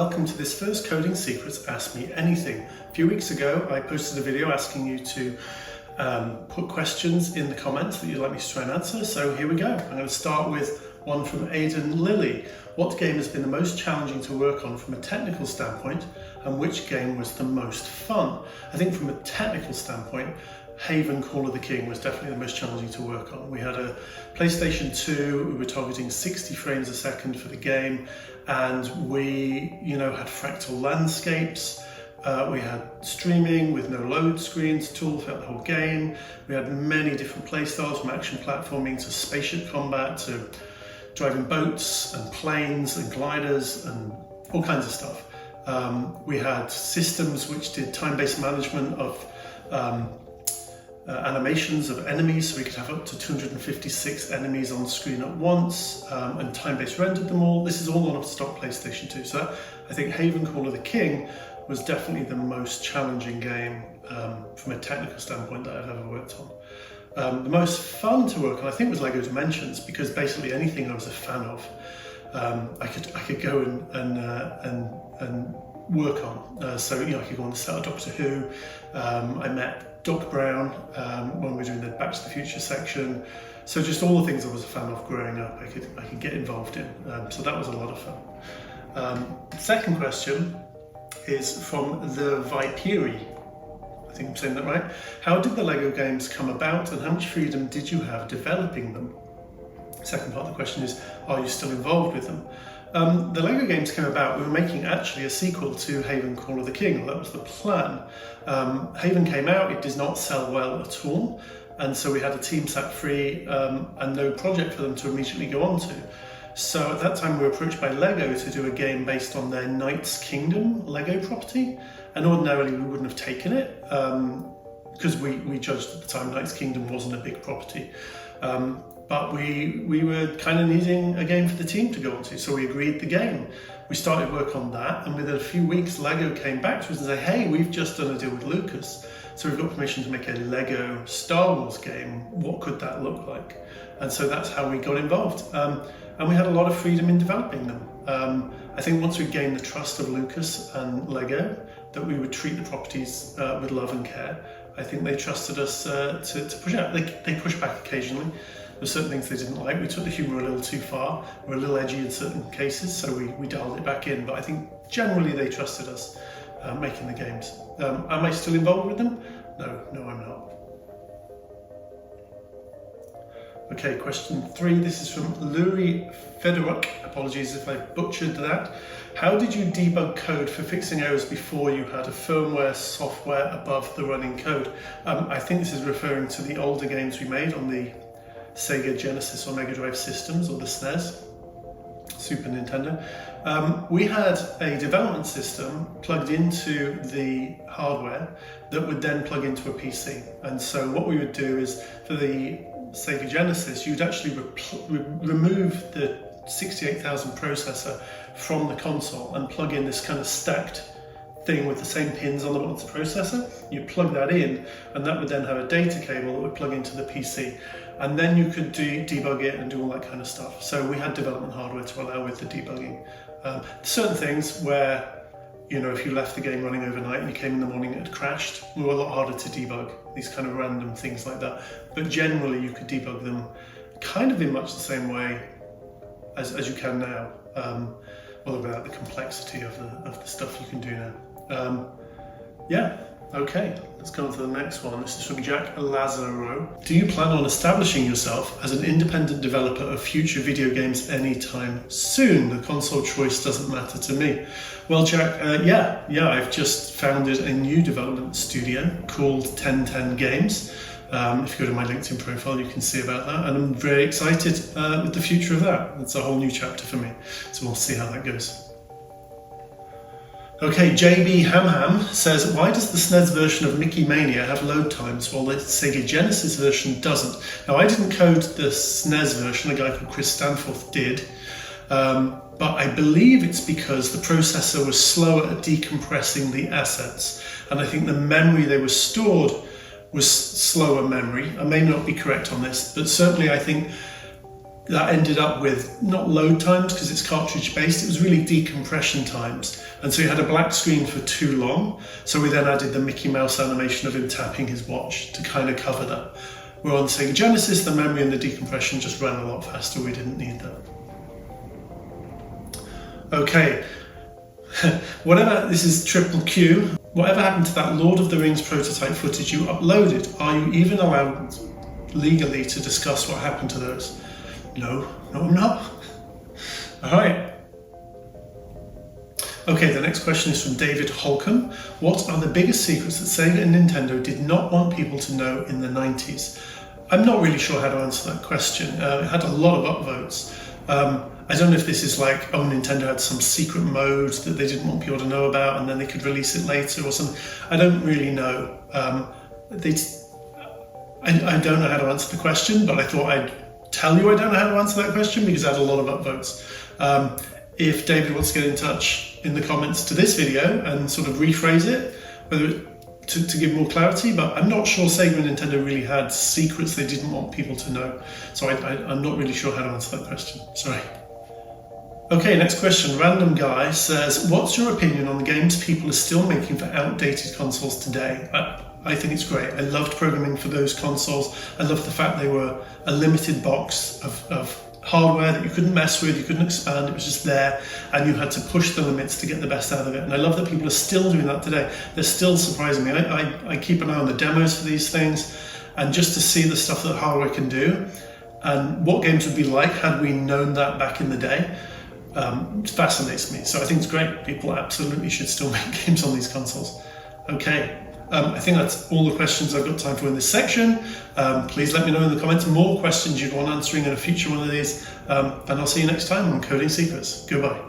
welcome to this first Coding Secrets Ask Me Anything. A few weeks ago I posted a video asking you to put questions in the comments that you'd like me to try and answer, so here we go. I'm going to start with one from Aiden Lily. What game has been the most challenging to work on from a technical standpoint, and which game was the most fun? I think from a technical standpoint, Haven Call of the King was definitely the most challenging to work on. We had a PlayStation 2, we were targeting 60 frames a second for the game, and we had fractal landscapes, we had streaming with no load screens at all throughout the whole game. We had many different playstyles, from action platforming to spaceship combat to driving boats and planes and gliders and all kinds of stuff. We had systems which did time-based management of animations of enemies, so we could have up to 256 enemies on screen at once, and time-based rendered them all. This is all on a stock PlayStation 2, so I think Haven Call of the King was definitely the most challenging game from a technical standpoint that I've ever worked on. The most fun to work on, I think, was LEGO Dimensions, because basically anything I was a fan of, I could go and work on. So I could go on the set of Doctor Who. I met Doc Brown when we were doing the Back to the Future section. So just all the things I was a fan of growing up, I could get involved in. So that was a lot of fun. Second question is from the Viperi. I think I'm saying that right. How did the LEGO games come about, and how much freedom did you have developing them? Second part of the question is, are you still involved with them? The LEGO games came about, we were making actually a sequel to Haven Call of the King, that was the plan. Haven came out, it did not sell well at all, and so we had a team sat free and no project for them to immediately go on to. So at that time we were approached by LEGO to do a game based on their Knight's Kingdom LEGO property, and ordinarily we wouldn't have taken it because we judged at the time Knight's Kingdom wasn't a big property. But we were kind of needing a game for the team to go on to, so we agreed the game. We started work on that, and within a few weeks LEGO came back to us and said, hey, we've just done a deal with Lucas, so we've got permission to make a LEGO Star Wars game. What could that look like? And so that's how we got involved. And we had a lot of freedom in developing them. I think once we gained the trust of Lucas and LEGO, that we would treat the properties with love and care, I think they trusted us to push out. They pushed back occasionally. There were certain things they didn't like. We took the humour a little too far. We were a little edgy in certain cases, so we dialed it back in. But I think generally they trusted us making the games. Am I still involved with them? No, I'm not. Okay, question 3. This is from Luri Fedoruk. Apologies if I butchered that. How did you debug code for fixing errors before you had a firmware software above the running code? I think this is referring to the older games we made on the Sega Genesis or Mega Drive systems, or the SNES, Super Nintendo. We had a development system plugged into the hardware that would then plug into a PC. And so what we would do is, for the Sega Genesis, you'd actually remove the 68,000 processor from the console and plug in this kind of stacked thing with the same pins on the bottom of the processor. You plug that in, and that would then have a data cable that would plug into the PC, and then you could debug it and do all that kind of stuff. So we had development hardware to allow with the debugging. Certain things where, if you left the game running overnight and you came in the morning and it had crashed, were a lot harder to debug, these kind of random things like that. But generally you could debug them kind of in much the same way as you can now, although without the complexity of the stuff you can do now. Yeah, okay, let's go on to the next one. This is from Jack Lazaro. Do you plan on establishing yourself as an independent developer of future video games anytime soon? The console choice doesn't matter to me. Well, Jack, yeah, I've just founded a new development studio called 1010 Games. If you go to my LinkedIn profile, you can see about that, and I'm very excited with the future of that. It's a whole new chapter for me, so we'll see how that goes. Okay, JB Hamham says, why does the SNES version of Mickey Mania have load times while the Sega Genesis version doesn't? Now, I didn't code the SNES version, a guy called Chris Stanforth did, but I believe it's because the processor was slower at decompressing the assets, and I think the memory they were stored was slower memory. I may not be correct on this, but certainly I think that ended up with not load times because it's cartridge based, it was really decompression times. And so you had a black screen for too long. So we then added the Mickey Mouse animation of him tapping his watch to kind of cover that. Where on the Sega Genesis, the memory and the decompression just ran a lot faster. We didn't need that. Okay, this is triple Q. Whatever happened to that Lord of the Rings prototype footage you uploaded? Are you even allowed legally to discuss what happened to those? No, I'm not. All right. Okay, the next question is from David Holcomb. What are the biggest secrets that Sega and Nintendo did not want people to know in the 90s? I'm not really sure how to answer that question. It had a lot of upvotes. I don't know if this is like, Nintendo had some secret mode that they didn't want people to know about and then they could release it later or something. I don't really know. I don't know how to answer the question, but I thought I'd tell you I don't know how to answer that question because I had a lot of upvotes. If David wants to get in touch in the comments to this video and sort of rephrase it, whether to give more clarity, but I'm not sure Sega and Nintendo really had secrets they didn't want people to know. So I'm not really sure how to answer that question. Sorry. Okay, next question. Random guy says, what's your opinion on the games people are still making for outdated consoles today? I think it's great. I loved programming for those consoles. I loved the fact they were a limited box of hardware that you couldn't mess with, you couldn't expand, it was just there, and you had to push the limits to get the best out of it. And I love that people are still doing that today. They're still surprising me. I keep an eye on the demos for these things, and just to see the stuff that hardware can do, and what games would be like had we known that back in the day, fascinates me. So I think it's great. People absolutely should still make games on these consoles. Okay. I think that's all the questions I've got time for in this section. Please let me know in the comments more questions you'd want answering in a future one of these. And I'll see you next time on Coding Secrets. Goodbye.